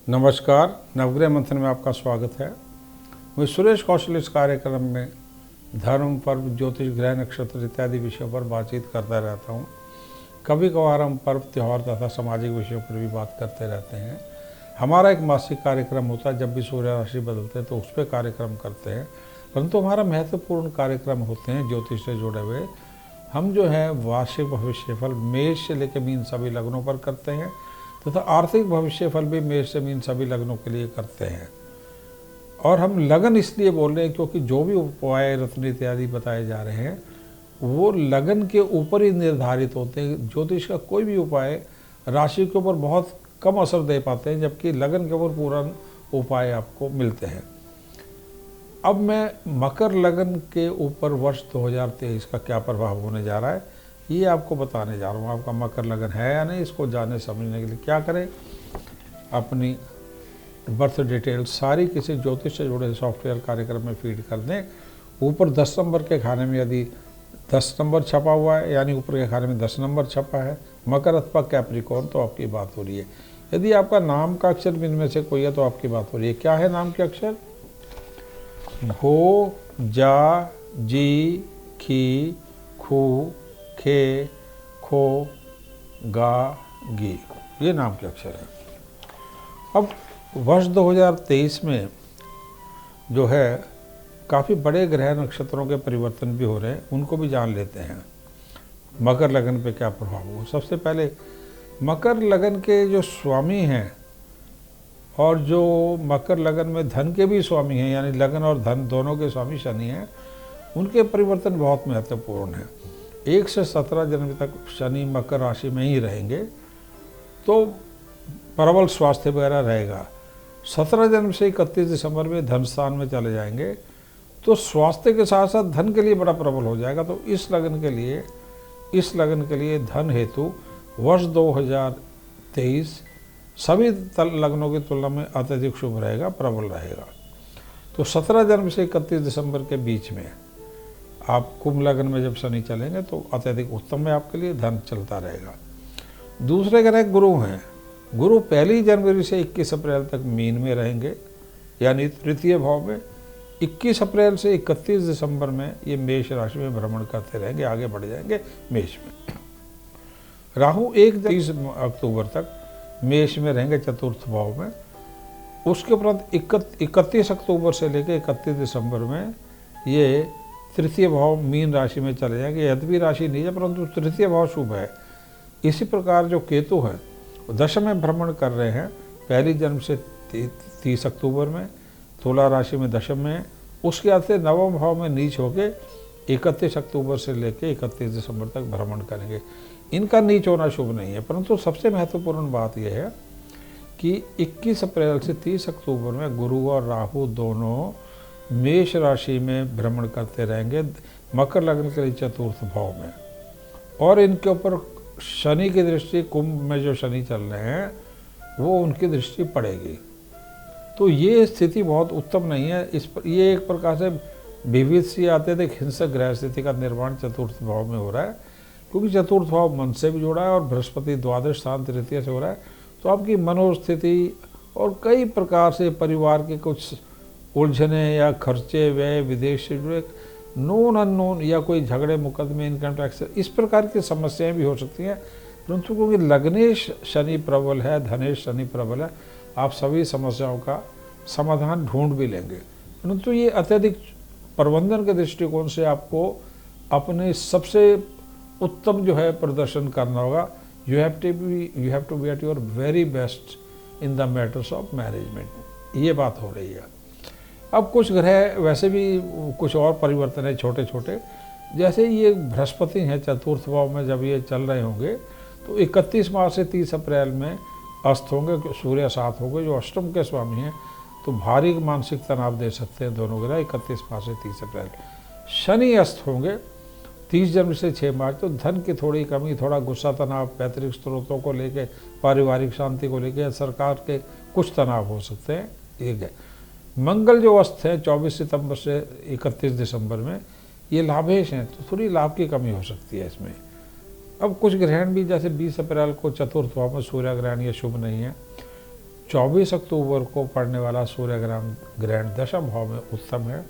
नमस्कार, नवग्रह मंथन में आपका स्वागत है। मैं सुरेश कौशल इस कार्यक्रम में धर्म, पर्व, ज्योतिष, ग्रह, नक्षत्र इत्यादि विषयों पर बातचीत करता रहता हूँ। कभी कभार हम पर्व, त्यौहार तथा सामाजिक विषयों पर भी बात करते रहते हैं। हमारा एक मासिक कार्यक्रम होता है, जब भी सूर्य राशि बदलते हैं तो उस पर कार्यक्रम करते हैं, परंतु हमारा महत्वपूर्ण कार्यक्रम होते हैं ज्योतिष से जुड़े हुए। हम जो है वार्षिक भविष्यफल मेष से लेकर मीन सभी लग्नों पर करते हैं तथा आर्थिक भविष्यफल भी मेष से मीन सभी लग्नों के लिए करते हैं। और हम लगन इसलिए बोल रहे हैं क्योंकि जो भी उपाय रत्न इत्यादि बताए जा रहे हैं वो लगन के ऊपर ही निर्धारित होते हैं। ज्योतिष का कोई भी उपाय राशि के ऊपर बहुत कम असर दे पाते हैं, जबकि लगन के ऊपर पूर्ण उपाय आपको मिलते हैं। अब मैं मकर लगन के ऊपर वर्ष 2023 का क्या प्रभाव होने जा रहा है ये आपको बताने जा रहा हूँ। आपका मकर लगन है या नहीं, इसको जानने समझने के लिए क्या करें, अपनी बर्थ डिटेल सारी किसी ज्योतिष से जुड़े सॉफ्टवेयर कार्यक्रम में फीड कर दें। ऊपर 10 नंबर के खाने में यदि 10 नंबर छपा हुआ है, यानी ऊपर के खाने में 10 नंबर छपा है, मकर अथवा कैप्रिकॉर्न, तो आपकी बात हो रही है। यदि आपका नाम का अक्षर इनमें से कोई है तो आपकी बात हो रही है। क्या है नाम के अक्षर? घो, जा, जी, खी, खू, खे, खो, गा, गी, ये नाम के अक्षर है। अब वर्ष 2023 में जो है काफ़ी बड़े ग्रह नक्षत्रों के परिवर्तन भी हो रहे हैं, उनको भी जान लेते हैं। मकर लगन पे क्या प्रभाव हो। सबसे पहले मकर लगन के जो स्वामी हैं और जो मकर लगन में धन के भी स्वामी हैं, यानी लगन और धन दोनों के स्वामी शनि हैं, उनके परिवर्तन बहुत महत्वपूर्ण हैं। 1 से 17 जनवरी तक शनि मकर राशि में ही रहेंगे तो प्रबल स्वास्थ्य वगैरह रहेगा। 17 जनवरी से 31 दिसंबर में धन स्थान में चले जाएंगे तो स्वास्थ्य के साथ साथ धन के लिए बड़ा प्रबल हो जाएगा। तो इस लगन के लिए धन हेतु वर्ष 2023 सभी लग्नों की तुलना में अत्यधिक शुभ रहेगा, प्रबल रहेगा। तो 17 जनवरी से 31 दिसंबर के बीच में आप कुंभ लगन में जब शनि चलेंगे तो अत्यधिक उत्तम है आपके लिए, धन चलता रहेगा। दूसरे ग्रह गुरु हैं। गुरु 1 जनवरी से 21 अप्रैल तक मीन में रहेंगे, यानी तृतीय भाव में। 21 अप्रैल से 31 दिसंबर में ये मेष राशि में भ्रमण करते रहेंगे, आगे बढ़ जाएंगे मेष में। राहु 31 अक्टूबर तक मेष में रहेंगे, चतुर्थ भाव में। उसके उपरांत 31 अक्टूबर से लेकर 31 दिसंबर में ये तृतीय भाव मीन राशि में चले जाएंगे। यद्यपि राशि नहीं है परंतु तृतीय भाव शुभ है। इसी प्रकार जो केतु है दशम में भ्रमण कर रहे हैं 1 जनवरी से 30 अक्टूबर में, तुला राशि में दशम में। उसके बाद से नवम भाव में नीच होके 31 अक्टूबर से लेकर 31 दिसंबर तक भ्रमण करेंगे। इनका नीच होना शुभ नहीं है, परंतु सबसे महत्वपूर्ण बात यह है कि 21 अप्रैल से 30 अक्टूबर में गुरु और राहु दोनों मेष राशि में भ्रमण करते रहेंगे, मकर लगन के लिए चतुर्थ भाव में। और इनके ऊपर शनि की दृष्टि, कुंभ में जो शनि चल रहे हैं वो उनकी दृष्टि पड़ेगी। तो ये स्थिति बहुत उत्तम नहीं है। ये एक प्रकार से विविध सी आते थे, हिंसक ग्रह स्थिति का निर्माण चतुर्थ भाव में हो रहा है, क्योंकि चतुर्थ भाव मन से भी जुड़ा है और बृहस्पति द्वादश स्थान तृतीय से हो रहा है। तो आपकी मनोस्थिति और कई प्रकार से परिवार के कुछ उलझने या खर्चे, व्यय, विदेश से जुड़े नोन अननोन या कोई झगड़े, मुकदमे, इनकम टैक्स, इस प्रकार की समस्याएं भी हो सकती हैं। परंतु क्योंकि लग्नेश शनि प्रबल है, धनेश शनि प्रबल है, आप सभी समस्याओं का समाधान ढूंढ भी लेंगे। परंतु ये अत्यधिक प्रबंधन के दृष्टिकोण से आपको अपने सबसे उत्तम जो है प्रदर्शन करना होगा। You have to be at your very best in the matters of management, ये बात हो रही है। अब कुछ ग्रह वैसे भी कुछ और परिवर्तन है छोटे छोटे, जैसे ये बृहस्पति हैं चतुर्थ भाव में, जब ये चल रहे होंगे तो 31 मार्च से 30 अप्रैल में अस्त होंगे, सूर्य साथ होंगे जो अष्टम के स्वामी हैं, तो भारी मानसिक तनाव दे सकते हैं दोनों ग्रह 31 मार्च से 30 अप्रैल। शनि अस्त होंगे 30 जनवरी से 6 मार्च, तो धन की थोड़ी कमी, थोड़ा गुस्सा, तनाव, पैतृक स्रोतों को लेकर, पारिवारिक शांति को लेकर, सरकार के कुछ तनाव हो सकते हैं। एक है मंगल जो अस्त है 24 सितंबर से 31 दिसंबर में, ये लाभेश हैं, तो थोड़ी लाभ की कमी हो सकती है इसमें। अब कुछ ग्रहण भी, जैसे 20 अप्रैल को चतुर्थ भाव में सूर्य ग्रहण, ये शुभ नहीं है। 24 अक्टूबर को पड़ने वाला सूर्य ग्रहण दशम भाव में उत्तम है।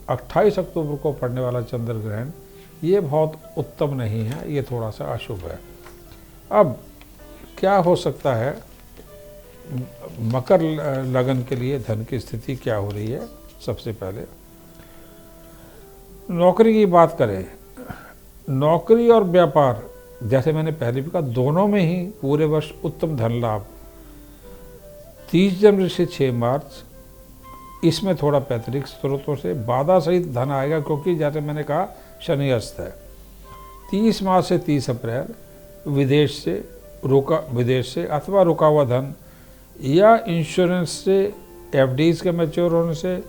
28 अक्टूबर को पड़ने वाला चंद्र ग्रहण ये बहुत उत्तम नहीं है, ये थोड़ा सा अशुभ है। अब क्या हो सकता है, मकर लगन के लिए धन की स्थिति क्या हो रही है। सबसे पहले नौकरी की बात करें, नौकरी और व्यापार जैसे मैंने पहले भी कहा, दोनों में ही पूरे वर्ष उत्तम धन लाभ। 30 जनवरी से 6 मार्च इसमें थोड़ा पैतृक स्रोतों से बाधा सहित धन आएगा, क्योंकि जैसे मैंने कहा शनि अस्त है। 30 मार्च से 30 अप्रैल विदेश से अथवा रुका हुआ धन या इंश्योरेंस से, एफडीज के मैच्योर होने से,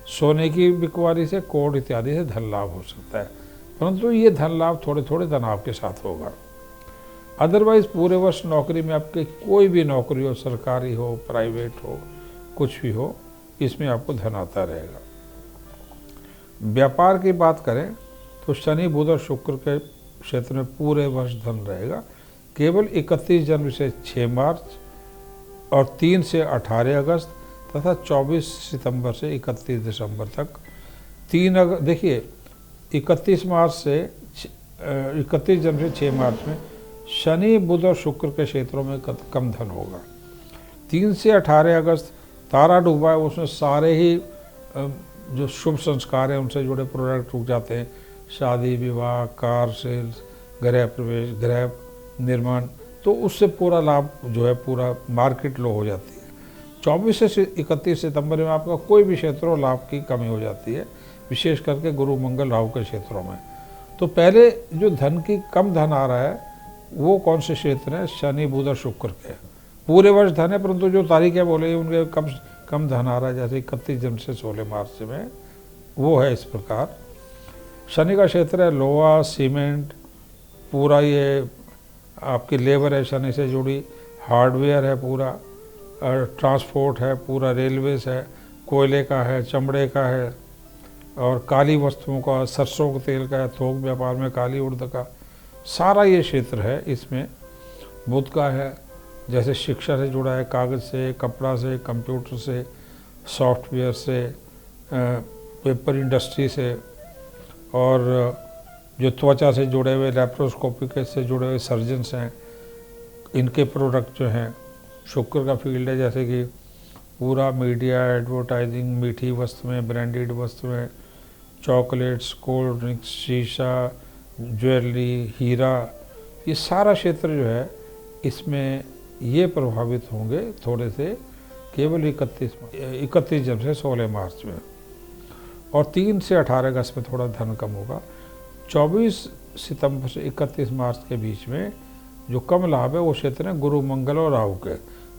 सोने की बिकवारी से, कोड इत्यादि से धन लाभ हो सकता है, परंतु ये धन लाभ थोड़े थोड़े तनाव के साथ होगा। अदरवाइज पूरे वर्ष नौकरी में आपके कोई भी नौकरी हो, सरकारी हो, प्राइवेट हो, कुछ भी हो, इसमें आपको धन आता रहेगा। व्यापार की बात करें तो शनि, बुध और शुक्र के क्षेत्र में पूरे वर्ष धन रहेगा। केवल 31 जनवरी से 6 मार्च और 3 से 18 अगस्त तथा 24 सितंबर से 31 दिसंबर तक। 3 देखिए 31 जनवरी से 6 मार्च में शनि, बुध और शुक्र के क्षेत्रों में कम धन होगा। 3 से 18 अगस्त तारा डूबा है, उसमें सारे ही जो शुभ संस्कार हैं उनसे जुड़े प्रोडक्ट रुक जाते हैं। शादी, विवाह, कार सेल्स, गृह प्रवेश, गृह निर्माण, तो उससे पूरा लाभ जो है, पूरा मार्केट लो हो जाती है। 24 से 31 सितंबर में आपका कोई भी क्षेत्रों लाभ की कमी हो जाती है, विशेष करके गुरु मंगल राहु के क्षेत्रों में। तो पहले जो धन की कम धन आ रहा है वो कौन से क्षेत्र हैं, शनि, बुध और शुक्र के। पूरे वर्ष धन है, परंतु जो तारीखें बोले उनके कम धन आ रहा है, जैसे 31 जनवरी से 16 मार्च में, वो है इस प्रकार। शनि का क्षेत्र है लोहा, सीमेंट, पूरा ये आपकी लेबर है शनि से जुड़ी, हार्डवेयर है पूरा, ट्रांसपोर्ट है पूरा, रेलवेज है, कोयले का है, चमड़े का है, और काली वस्तुओं का, सरसों के तेल का है, थोक व्यापार में काली उड़द का, सारा ये क्षेत्र है। इसमें बुध का है, जैसे शिक्षा से जुड़ा है, कागज़ से, कपड़ा से, कंप्यूटर से, सॉफ्टवेयर से, पेपर इंडस्ट्री से, और जो त्वचा से जुड़े हुए, लैप्रोस्कोपी से जुड़े हुए सर्जन्स हैं, इनके प्रोडक्ट जो हैं। शुक्र का फील्ड है, जैसे कि पूरा मीडिया, एडवर्टाइजिंग, मीठी वस्तुएं, ब्रांडेड वस्तुएं, चॉकलेट्स, कोल्ड ड्रिंक्स, शीशा, ज्वेलरी, हीरा, ये सारा क्षेत्र जो है इसमें ये प्रभावित होंगे थोड़े से, केवल 31 जनवरी से 16 मार्च में, और 3 से 18 अगस्त में थोड़ा धन कम होगा। 24 सितंबर से 31 मार्च के बीच में जो कम लाभ है वो क्षेत्र है गुरु मंगल और राहु के।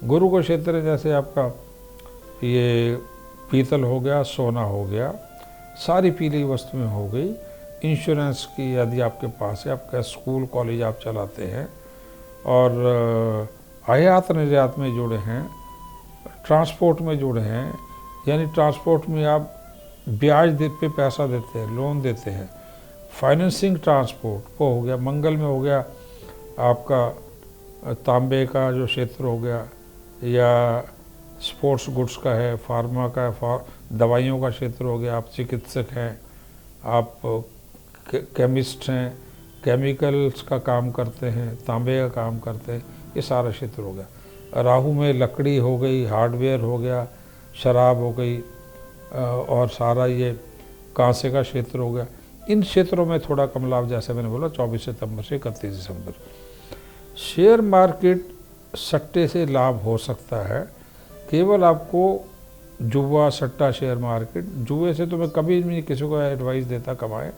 गुरु का क्षेत्र है जैसे आपका ये पीतल हो गया, सोना हो गया, सारी पीली वस्तुएं हो गई, इंश्योरेंस की यदि आपके पास है, आपका स्कूल कॉलेज आप चलाते हैं, और आयात निर्यात में जुड़े हैं, ट्रांसपोर्ट में जुड़े हैं, यानी ट्रांसपोर्ट में आप ब्याज पे पैसा देते हैं, लोन देते हैं, फाइनेंसिंग ट्रांसपोर्ट वो हो गया। मंगल में हो गया आपका तांबे का जो क्षेत्र हो गया, या स्पोर्ट्स गुड्स का है, फार्मा का, दवाइयों का क्षेत्र हो गया, आप चिकित्सक हैं, आप केमिस्ट हैं, केमिकल्स का काम करते हैं, तांबे का काम करते हैं, ये सारा क्षेत्र हो गया। राहु में लकड़ी हो गई, हार्डवेयर हो गया, शराब हो गई, और सारा ये कांसे का क्षेत्र हो गया। इन क्षेत्रों में थोड़ा कम लाभ, जैसे मैंने बोला 24 सितंबर से 31 दिसंबर। शेयर मार्केट सट्टे से लाभ हो सकता है, केवल आपको जुआ, सट्टा, शेयर मार्केट, जुए से तो मैं कभी नहीं किसी को एडवाइस देता कमाए।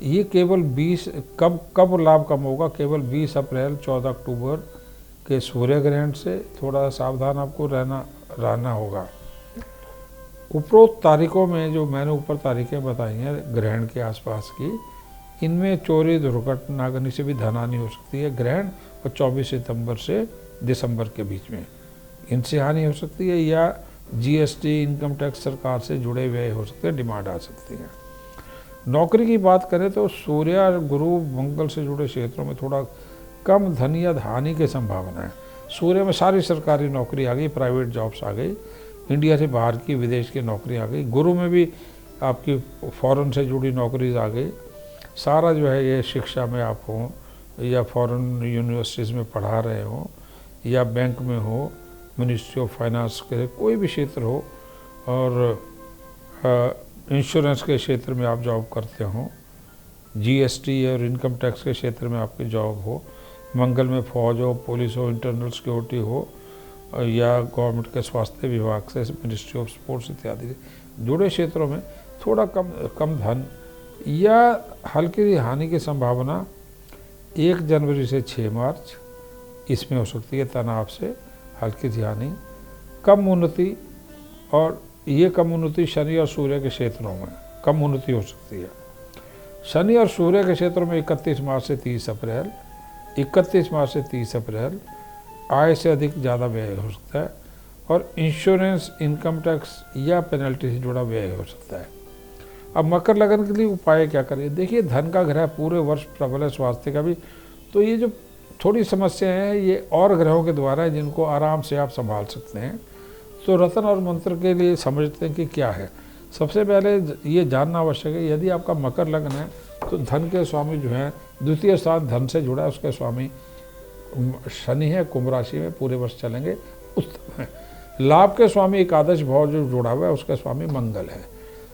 ये केवल 20 कब लाभ कम होगा, केवल 20 अप्रैल 14 अक्टूबर के सूर्य ग्रहण से थोड़ा सावधान आपको रहना होगा। उपरोक्त तारीखों में जो मैंने ऊपर तारीखें बताई हैं ग्रहण के आसपास की, इनमें चोरी, दुर्घटना करने से भी धनहानि हो सकती है। ग्रहण और 24 सितंबर से दिसंबर के बीच में इनसे हानि हो सकती है, या जीएसटी, इनकम टैक्स सरकार से जुड़े हुए हो सकते हैं, डिमांड आ सकती है। नौकरी की बात करें तो सूर्य, गुरु, मंगल से जुड़े क्षेत्रों में थोड़ा कम धन या हानि की संभावना है। सूर्य में सारी सरकारी नौकरी आ गई, प्राइवेट जॉब्स आ गई, इंडिया से बाहर की विदेश की नौकरी आ गई, गुरु में भी आपकी फॉरेन से जुड़ी नौकरीज आ गई। सारा जो है ये शिक्षा में आप हों या फॉरेन यूनिवर्सिटीज़ में पढ़ा रहे हों या बैंक में हो, मिनिस्ट्री ऑफ फाइनेंस के कोई भी क्षेत्र हो, और इंश्योरेंस के क्षेत्र में आप जॉब करते हों, जीएसटी और इनकम टैक्स के क्षेत्र में आपकी जॉब हो, मंगल में फौज हो, पुलिस हो, इंटरनल सिक्योरिटी हो, या गवर्नमेंट के स्वास्थ्य विभाग से, मिनिस्ट्री ऑफ स्पोर्ट्स इत्यादि जुड़े क्षेत्रों में थोड़ा कम धन या हल्की हानि की संभावना 1 जनवरी से 6 मार्च इसमें हो सकती है। तनाव से हल्की सी हानि, कम उन्नति, और ये कम उन्नति शनि और सूर्य के क्षेत्रों में कम उन्नति हो सकती है। शनि और सूर्य के क्षेत्रों में 31 मार्च से 30 अप्रैल, 31 मार्च से 30 अप्रैल आय से अधिक ज़्यादा व्यय हो सकता है, और इंश्योरेंस, इनकम टैक्स या पेनल्टी से जुड़ा व्यय हो सकता है। अब मकर लगन के लिए उपाय क्या करें? देखिए, धन का ग्रह पूरे वर्ष प्रबल है, स्वास्थ्य का भी, तो ये जो थोड़ी समस्या है ये और ग्रहों के द्वारा है जिनको आराम से आप संभाल सकते हैं। तो रत्न और मंत्र के लिए समझते हैं कि क्या है। सबसे पहले ये जानना आवश्यक है, यदि आपका मकर लग्न है तो धन के स्वामी जो हैं, द्वितीय स्थान धन से जुड़ा है, उसके स्वामी शनि है, कुंभ राशि में पूरे वर्ष चलेंगे, उत्तम है। लाभ के स्वामी एकादश भाव जो जुड़ा हुआ है उसका स्वामी मंगल है।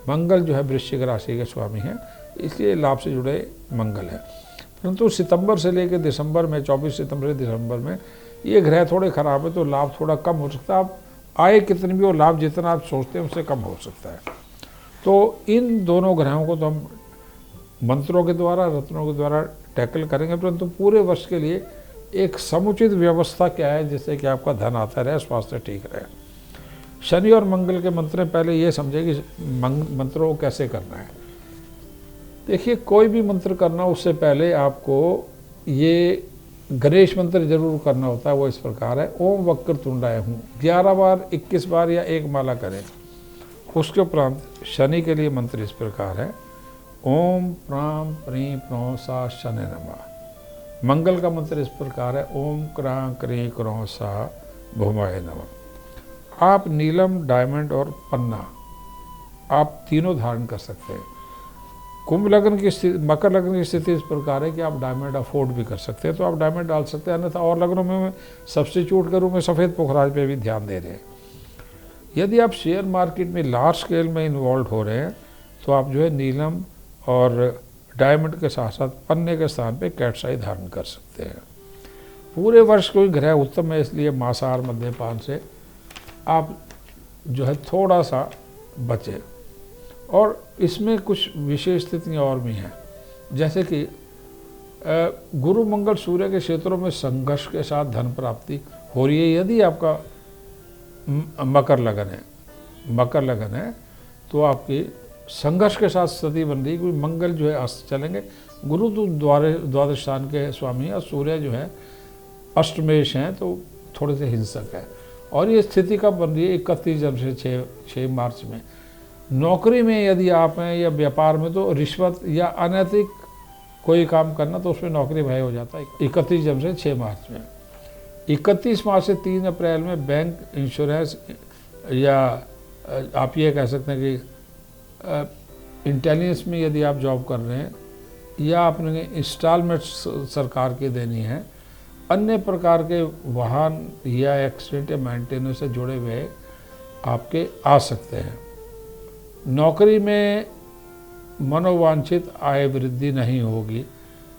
मंगल जो है वृश्चिक राशि के स्वामी हैं, इसलिए लाभ से जुड़े मंगल है। परंतु सितंबर से लेकर दिसंबर में, 24 सितंबर से दिसंबर में ये ग्रह थोड़े खराब है, तो लाभ थोड़ा कम हो सकता है। आप आय कितनी भी हो, लाभ जितना आप सोचते हैं उससे कम हो सकता है। तो इन दोनों ग्रहों को तो हम मंत्रों के द्वारा, रत्नों के द्वारा टैकल करेंगे, परंतु पूरे वर्ष के लिए एक समुचित व्यवस्था क्या है जिससे कि आपका धन आता रहे, स्वास्थ्य ठीक रहे। शनि और मंगल के मंत्र, पहले ये समझे कि मंत्रों को कैसे करना है। देखिए, कोई भी मंत्र करना उससे पहले आपको ये गणेश मंत्र जरूर करना होता है। वो इस प्रकार है, ओम वक्रतुंडाय हूँ 11 बार, 21 बार या 1 माला करें। उसके उपरांत शनि के लिए मंत्र इस प्रकार है, ओम प्राम प्रीं प्रों सा शनि नमः। मंगल का मंत्र इस प्रकार है, ओम क्रां क्रीं क्रों सा भूमाय नमः। आप नीलम, डायमंड और पन्ना आप तीनों धारण कर सकते हैं। कुंभ लग्न की स्थिति, मकर लग्न की स्थिति इस प्रकार है कि आप डायमंड अफोर्ड भी कर सकते हैं, तो आप डायमंड डाल सकते हैं। अन्यथा और लग्नों में सब्स्टिट्यूट के रूप में सफ़ेद पुखराज पे भी ध्यान दे रहे हैं। यदि आप शेयर मार्केट में लार्ज स्केल में इन्वॉल्व हो रहे हैं तो आप जो है नीलम और डायमंड के साथ साथ पन्ने के स्थान पे कैटसाई धारण कर सकते हैं। पूरे वर्ष कोई ग्रह उत्तम है, इसलिए मांसाहार मद्यपान से आप जो है थोड़ा सा बचें। और इसमें कुछ विशेष स्थितियाँ और भी हैं, जैसे कि गुरु मंगल सूर्य के क्षेत्रों में संघर्ष के साथ धन प्राप्ति हो रही है। यदि आपका मकर लगन है तो आपकी संघर्ष के साथ स्थिति बन रही है, क्योंकि मंगल जो है अस्त चलेंगे। गुरु तो द्वादश स्थान के स्वामी है और सूर्य जो है अष्टमेश हैं, तो थोड़े से हिंसक है। और ये स्थिति कब बन रही है? 31 जनवरी से 6 मार्च में। नौकरी में यदि आप हैं या व्यापार में, तो रिश्वत या अनैतिक कोई काम करना तो उसमें नौकरी भय हो जाता है 31 जनवरी से 6 मार्च में। 31 मार्च से 3 अप्रैल में बैंक, इंश्योरेंस या आप ये कह सकते हैं कि इंटेलिजेंस में यदि आप जॉब कर रहे हैं या आपने इंस्टॉलमेंट सरकार की देनी है, अन्य प्रकार के वाहन या एक्सीडेंट या मेंटेनेंस से जुड़े हुए आपके आ सकते हैं। नौकरी में मनोवांछित आय वृद्धि नहीं होगी।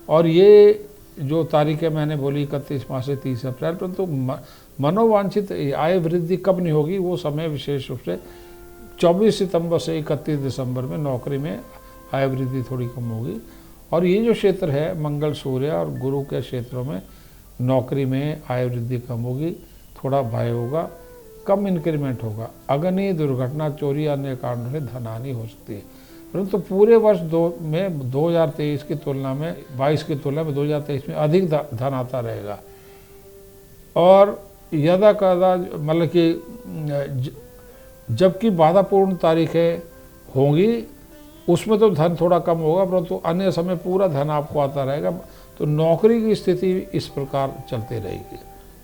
और ये जो तारीखें मैंने बोली 31 मार्च से 30 अप्रैल, परंतु मनोवांछित आय वृद्धि कब नहीं होगी, वो समय विशेष रूप से 24 सितंबर से 31 दिसंबर में नौकरी में आय वृद्धि थोड़ी कम होगी। और ये जो क्षेत्र है मंगल, सूर्य और गुरु के क्षेत्रों में नौकरी में आय वृद्धि कम होगी, थोड़ा भय होगा, कम इंक्रीमेंट होगा। अग्नि, दुर्घटना, चोरी, अन्य कारणों से धनहानि हो सकती है। परंतु पूरे वर्ष 2023 की तुलना में 22 की तुलना में 2023 में अधिक धन आता रहेगा। और यदा कदा मतलब कि जबकि बाधापूर्ण तारीखें होंगी उसमें तो धन थोड़ा कम होगा, परंतु अन्य समय पूरा धन आपको आता रहेगा। तो नौकरी की स्थिति इस प्रकार चलती रहेगी।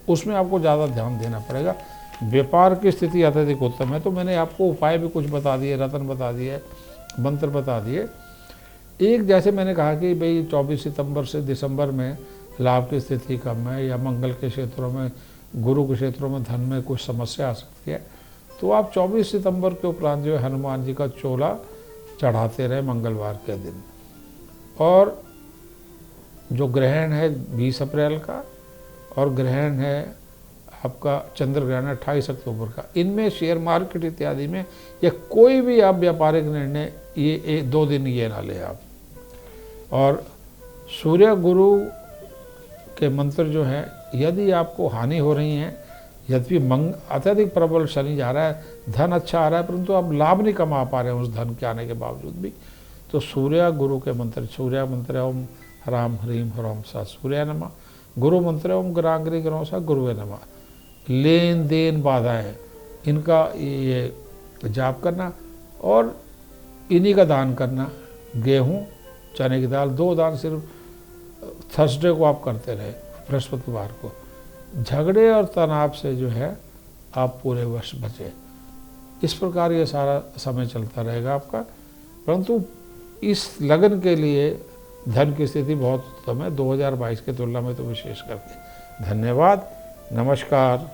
उसमें आपको ज़्यादा ध्यान देना पड़ेगा। व्यापार की स्थिति अत्यधिक उत्तम है। तो मैंने आपको उपाय भी कुछ बता दिए, रत्न बता दिए, मंत्र बता दिए। एक जैसे मैंने कहा कि भाई 24 सितंबर से दिसंबर में लाभ की स्थिति कम है, या मंगल के क्षेत्रों में, गुरु के क्षेत्रों में धन में कुछ समस्या आ सकती है, तो आप 24 सितंबर के उपरांत जो है हनुमान जी का चोला चढ़ाते रहे मंगलवार के दिन। और जो ग्रहण है 20 अप्रैल का, और ग्रहण है आपका चंद्र ग्रहण 28 अक्टूबर का, इनमें शेयर मार्केट इत्यादि में या कोई भी आप व्यापारिक निर्णय ये 2 दिन ये ना ले आप। और सूर्य गुरु के मंत्र जो है, यदि आपको हानि हो रही है, यद्यपि अत्यधिक प्रबल शनि जा रहा है, धन अच्छा आ रहा है, परंतु आप लाभ नहीं कमा पा रहे हैं उस धन के आने के बावजूद भी, तो सूर्य गुरु के मंत्र, सूर्य मंत्र है ओम ह्राम ह्रीम ह्रौम सा सूर्य नमः, गुरु मंत्र है ओम ग्रांग्री ग्रौ सा गुरुवे नमः। लेन देन बाधाएं, इनका ये जाप करना, और इन्हीं का दान करना। गेहूँ, चने की दाल, 2 दान सिर्फ थर्सडे को आप करते रहे, बृहस्पतिवार को। झगड़े और तनाव से जो है आप पूरे वर्ष बचे। इस प्रकार ये सारा समय चलता रहेगा आपका। परंतु इस लगन के लिए धन की स्थिति बहुत उत्तम है 2022 की तुलना में तो विशेष करके। धन्यवाद, नमस्कार।